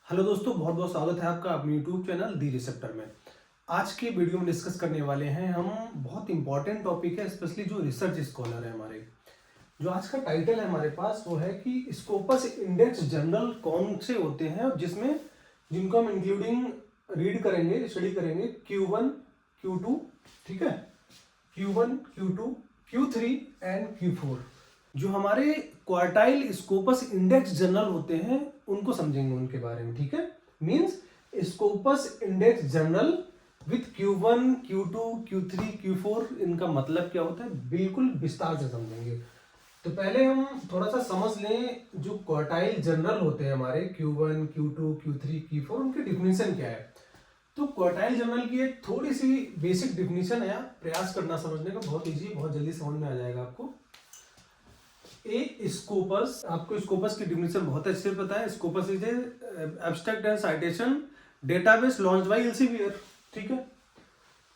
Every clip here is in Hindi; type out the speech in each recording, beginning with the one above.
हेलो दोस्तों, बहुत बहुत स्वागत है आपका अपने यूट्यूब चैनल दी रिसेप्टर में। आज के वीडियो में डिस्कस करने वाले हैं हम बहुत इंपॉर्टेंट टॉपिक है, स्पेशली जो रिसर्च स्कॉलर है हमारे। जो आज का टाइटल है हमारे पास वो है कि स्कोपस इंडेक्स जर्नल कौन से होते हैं जिसमें जिनको हम इंक्लूडिंग रीड करेंगे, स्टडी करेंगे Q1 Q2, ठीक है, Q1 Q2 Q3 and Q4। जो हमारे क्वार्टाइल स्कोपस इंडेक्स जर्नल होते हैं उनको समझेंगे उनके बारे में, ठीक है। Means Scopus index journal with Q1 Q2 Q3 Q4 इनका मतलब क्या होता है बिल्कुल विस्तार से समझेंगे। तो पहले हम थोड़ा सा समझ लें जो क्वार्टाइल जर्नल होते हैं हमारे Q1 Q2 Q3 Q4 उनकी डिफिनीशन क्या है। तो क्वार्टाइल जर्नल की एक थोड़ी सी बेसिक डिफिनीशन है, प्रयास करना समझने का, बहुत इजी, बहुत जल्दी समझ में आ जाएगा आपको। स्कोपस, आपको स्कोपस की डिफिनीशन बहुत अच्छे से पता है। Scopus is abstract and citation database launch by Elsevier, ठीक है।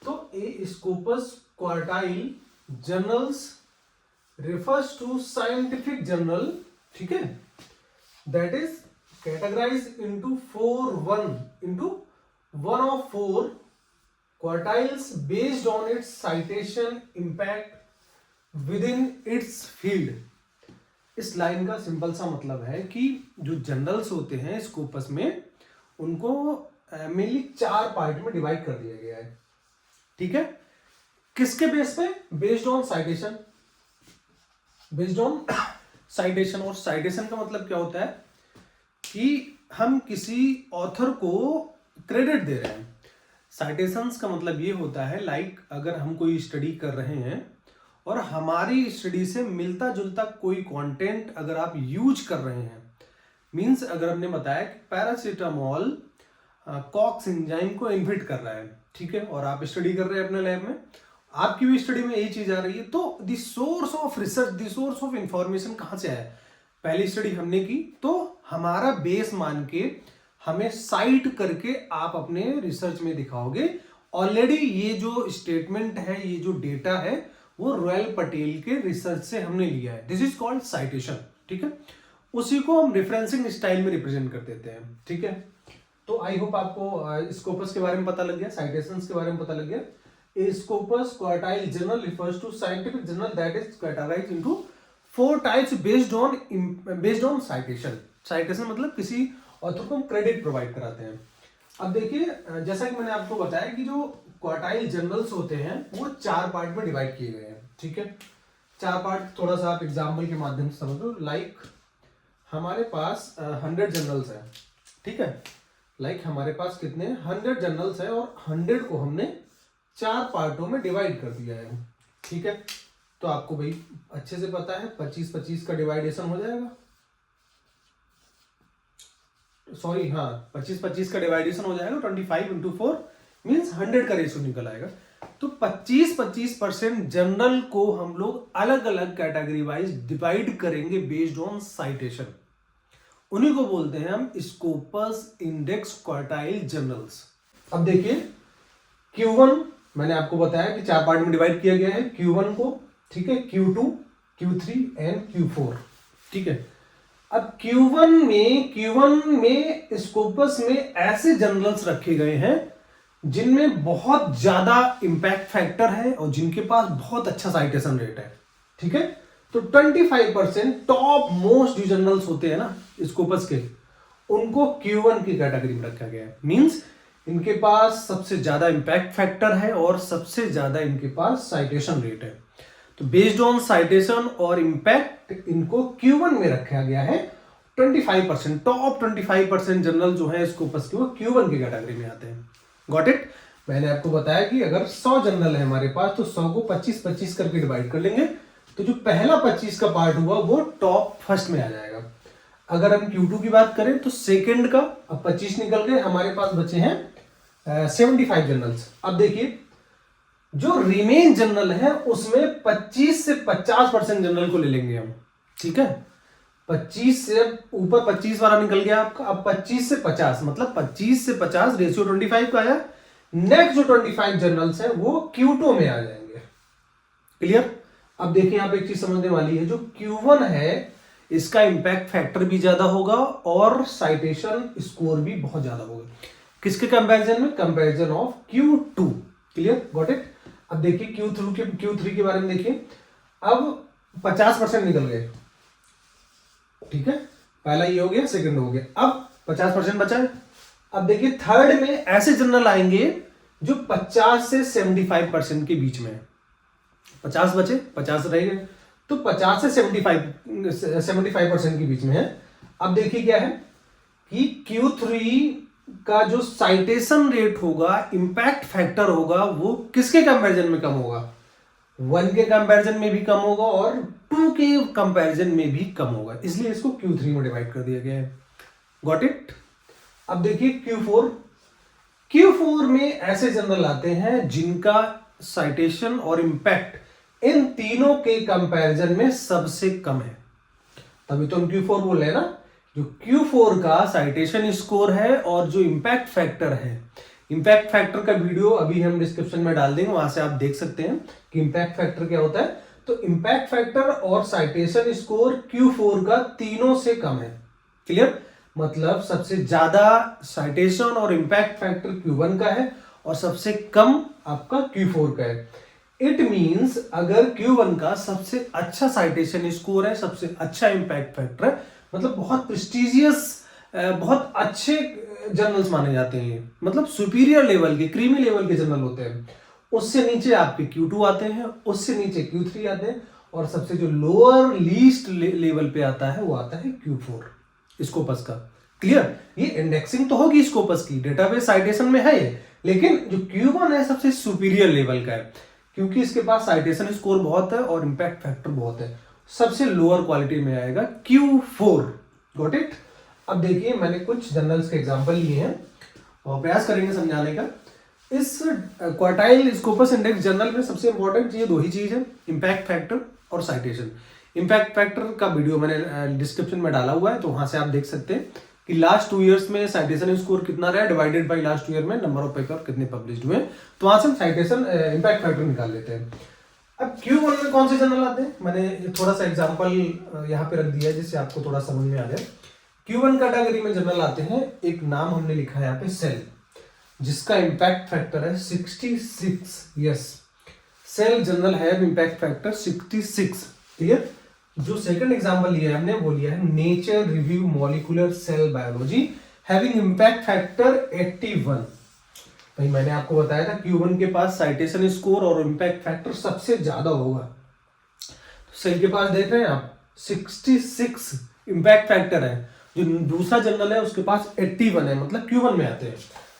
तो Scopus quartile journals refers to scientific journal, ठीक है, that is categorized into one of four quartiles based on its citation impact within its field। इस लाइन का सिंपल सा मतलब है कि जो जर्नल्स होते हैं स्कोपस में उनको मेनली 4 पार्ट में डिवाइड कर दिया गया है, ठीक है। किसके बेस पे? Based on citation, based on citation. और साइटेशन का मतलब क्या होता है कि हम किसी ऑथर को क्रेडिट दे रहे हैं। साइटेशंस का मतलब ये होता है लाइक अगर हम कोई स्टडी कर रहे हैं और हमारी स्टडी से मिलता जुलता कोई कंटेंट अगर आप यूज कर रहे हैं, मींस अगर हमने बताया कि पैरासीटामोल कॉक्स एंजाइम को इनहिबिट कर रहा है, ठीक है, और आप स्टडी कर रहे हैं अपने लैब में, आपकी भी स्टडी में यही चीज आ रही है, तो the source of research, the source of information कहां से आया? पहली स्टडी हमने की तो हमारा बेस मान के हमें साइट करके आप अपने रिसर्च में दिखाओगे ऑलरेडी ये जो स्टेटमेंट है, ये जो डेटा है वो रॉयल पटेल के रिसर्च से हमने लिया है। दिस इज कॉल्ड साइटेशन, ठीक है। उसी को हम रेफरेंसिंग स्टाइल में रिप्रेजेंट कर देते हैं, ठीक है। तो आई होप आपको स्कोपस के बारे में पता लग गया, साइटेशंस के बारे में पता लग गया। A Scopus quartile journal refers to scientific journal that is categorized into 4 types based on citation। Citation मतलब किसी ऑथर को हम क्रेडिट प्रोवाइड कराते हैं। अब देखिए, जैसा कि मैंने आपको बताया कि जो क्वार्टाइल जर्नल्स होते हैं वो 4 पार्ट में डिवाइड किए गए हैं, ठीक है। 4 पार्ट थोड़ा सा आप एग्जाम्पल के माध्यम से समझो। लाइक हमारे पास 100 जर्नल्स है, ठीक है। लाइक हमारे पास कितने 100 जर्नल्स है और 100 को हमने 4 पार्टों में डिवाइड कर दिया है, ठीक है। तो आपको भाई अच्छे से पता है 25-25 का डिवाइडेशन हो जाएगा, सॉरी हाँ 25-25 का डिवाइडेशन हो जाएगा, 25 इंटू 4 मीन्स 100 का रेशियो निकल आएगा। तो 25-25% जर्नल को हम लोग अलग अलग कैटेगरी वाइज डिवाइड करेंगे बेस्ड ऑन साइटेशन। उन्हीं को बोलते हैं हम स्कोपस इंडेक्स क्वार्टाइल जर्नल्स। अब देखिए Q1 मैंने आपको बताया कि 4 पार्ट में डिवाइड किया गया है, Q1 को, ठीक है, Q2 Q3 एंड Q4, ठीक है। अब Q1 में स्कोपस में ऐसे जर्नल्स रखे गए हैं जिनमें बहुत ज्यादा इंपैक्ट फैक्टर है और जिनके पास बहुत अच्छा साइटेशन रेट है, ठीक है। तो 25% टॉप मोस्ट जो जर्नल्स होते हैं ना स्कोपस के, उनको Q1 की कैटेगरी में रखा गया है। मींस इनके पास सबसे ज्यादा इंपैक्ट फैक्टर है और सबसे ज्यादा इनके पास साइटेशन रेट है। तो बेस्ड ऑन साइटेशन और इंपैक्ट इनको Q1 में रखा गया है। 25% टॉप 25% जर्नल जो है स्कोपस के वो Q1 की कैटेगरी में आते हैं। Got it? मैंने आपको बताया कि अगर 100 जर्नल है हमारे पास तो 100 को 25-25 करके डिवाइड कर लेंगे, तो जो पहला 25 का पार्ट हुआ वो टॉप फर्स्ट में आ जाएगा। अगर हम Q2 की बात करें तो सेकंड का, अब 25 निकल गए, हमारे पास बचे हैं 75 जर्नल्स। अब देखिए जो रिमेन जर्नल है उसमें 25 से 50% जर्नल को ले लेंगे हम, ठीक है। 25 से ऊपर 25 वाला निकल गया आपका, अब 25 से 50 मतलब 25 से 50 रेशियो 25 का आया। नेक्स्ट जो 25 जर्नल्स हैं वो Q2 में आ जाएंगे। क्लियर? अब देखिए यहां पे एक चीज समझने वाली है, जो Q1 है इसका इम्पैक्ट फैक्टर भी ज्यादा होगा और साइटेशन स्कोर भी बहुत ज्यादा होगा। किसके कंपैरिजन में? Comparison of Q2। Clear, got it. अब देखिए Q3 के बारे में देखिए। अब 50% निकल गए, ठीक है, पहला ये हो गया, सेकंड हो गया, अब 50% बचा है। अब देखिए थर्ड में ऐसे जर्नल आएंगे जो 50 से 75% के बीच में है। 50 बचे, 50 रह गए, तो 50 से 75% के बीच में है। अब देखिए क्या है कि Q3 का जो साइटेशन रेट होगा, इंपैक्ट फैक्टर होगा, वो किसके कंपैरिजन में कम होगा? 1 के कंपैरिजन में भी कम होगा और 2 के कंपैरिजन में भी कम होगा, इसलिए इसको Q3 में डिवाइड कर दिया गया है। Got it. अब देखिए Q4 में ऐसे जर्नल आते हैं जिनका साइटेशन और इंपैक्ट इन तीनों के कंपैरिजन में सबसे कम है, तभी तो हम Q4 बोल रहे हैं ना। जो Q4 का साइटेशन स्कोर है और जो इंपैक्ट फैक्टर है, इंपैक्ट फैक्टर का वीडियो अभी हम डिस्क्रिप्शन में डाल देंगे, वहां से आप देख सकते हैं कि इंपैक्ट फैक्टर क्या होता है। तो इंपैक्ट फैक्टर और साइटेशन स्कोर Q4 का तीनों से कम है। क्लियर, मतलब सबसे ज्यादा साइटेशन और इंपैक्ट फैक्टर Q1 का है और सबसे कम आपका Q4 का है। इट मींस अगर Q1 का सबसे अच्छा साइटेशन स्कोर है, सबसे अच्छा इंपैक्ट फैक्टर है, मतलब बहुत प्रेस्टिजियस, बहुत अच्छे जर्नल्स माने जाते हैं, मतलब सुपीरियर लेवल के, क्रीमी लेवल के जर्नल होते हैं। उससे नीचे आपके Q2 आते हैं, उससे नीचे Q3 आते हैं, और सबसे जो लोअर लीस्ट लेवल पे आता है वो आता है Q4 स्कोपस का। क्लियर, ये इंडेक्सिंग तो होगी स्कोपस की, डेटाबेस साइटेशन में है ये, लेकिन जो Q1 है सबसे सुपीरियर लेवल का है, क्योंकि इसके पास साइटेशन स्कोर बहुत है और इंपैक्ट फैक्टर बहुत है। सबसे लोअर क्वालिटी में आएगा Q4। Got it. अब देखिए मैंने कुछ जर्नल्स के एग्जांपल लिए हैं और प्रयास करेंगे समझाने का। इस क्वार्टाइल स्कोपस इंडेक्स जर्नल में सबसे इंपॉर्टेंट ये दो ही चीज है, इंपैक्ट फैक्टर और साइटेशन। इंपैक्ट फैक्टर का वीडियो मैंने डिस्क्रिप्शन में डाला हुआ है, तो वहां से आप देख सकते हैं कि लास्ट 2 ईयर्स में साइटेशन स्कोर कितना रहा डिवाइडेड बाय लास्ट ईयर में नंबर ऑफ पेपर कितने पब्लिश्ड हुए, तो वहां से हम साइटेशन इंपैक्ट फैक्टर निकाल लेते हैं। अब Q1 में कौन से जर्नल आते हैं, मैंने थोड़ा सा एग्जांपल यहाँ पे रख दिया है जिससे आपको थोड़ा समझ में आ जाए। Q1 कैटेगरी में जर्नल आते हैं, एक नाम हमने लिखा है यहाँ पे सेल, जिसका इंपैक्ट फैक्टर है 66। यस, सेल जर्नल है इंपैक्ट फैक्टर 66। क्लियर। जो सेकंड एग्जांपल लिया है हमने वो लिया है Nature Review Molecular Cell Biology having impact factor 81। भाई मैंने आपको बताया था Q1 के पास साइटेशन स्कोर और इंपैक्ट फैक्टर सबसे ज्यादा होगा। तो सेल के पास देख रहे हैं आप 66 इंपैक्ट फैक्टर है, जो दूसरा जर्नल है उसके पास 81 है, मतलब Q1 में आते हैं।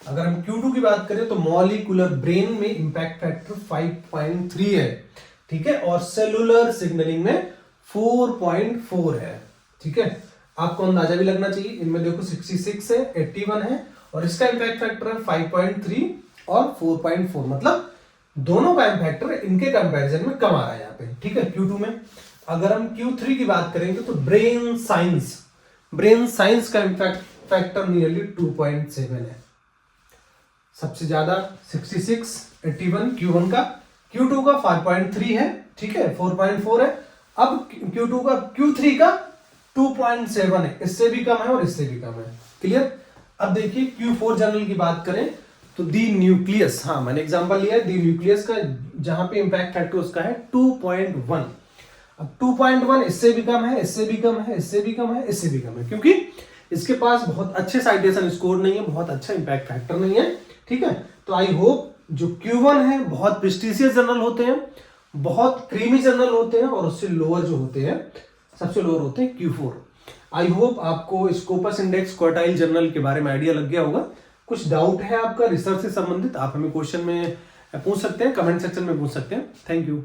अगर हम Q2 की बात करें तो मॉलिक्यूलर ब्रेन में इंपैक्ट फैक्टर 5.3 है, ठीक है, और सेलुलर सिग्नलिंग में 4.4 है। ठीक है, आपको अंदाजा भी लगना चाहिए, इनमें देखो 66 है, 81 है और इसका इंपैक्ट फैक्टर है 5.3 और 4.4, मतलब दोनों का इंपैक्टर इनके कंपैरिजन में कम आ रहा है यहाँ पे। ठीक है, Q2 में। अगर हम Q3 की बात करेंगे तो ब्रेन साइंस का इंपैक्ट फैक्टर नियरली 2.7 है। सबसे ज्यादा 66, 81 Q1 का, Q2 का 5.3 है, ठीक है, 4.4 है। अब Q3 का 2.7 है, इससे भी कम है और इससे भी कम है। क्लियर। अब देखिए Q4 जर्नल की बात करें तो दी न्यूक्लियस, हाँ मैंने एग्जांपल लिया है दी न्यूक्लियस का, जहां पे इंपैक्ट फैक्टर उसका है 2.1। अब 2.1 इससे भी कम है, इससे भी कम है, इससे भी कम है, इससे भी कम है, क्योंकि इसके पास बहुत अच्छे साइटेशन स्कोर नहीं है, बहुत अच्छा इंपैक्ट फैक्टर नहीं है। ठीक है, तो आई होप जो Q1 है बहुत प्रेस्टिजियस जर्नल होते हैं, बहुत क्रीमी जर्नल होते हैं, और उससे लोअर जो होते हैं, सबसे लोअर होते हैं Q4। आई होप आपको स्कोपस इंडेक्स क्वार्टाइल जर्नल के बारे में आइडिया लग गया होगा। कुछ डाउट है आपका रिसर्च से संबंधित, आप हमें क्वेश्चन में पूछ सकते हैं, कमेंट सेक्शन में पूछ सकते हैं। Thank you.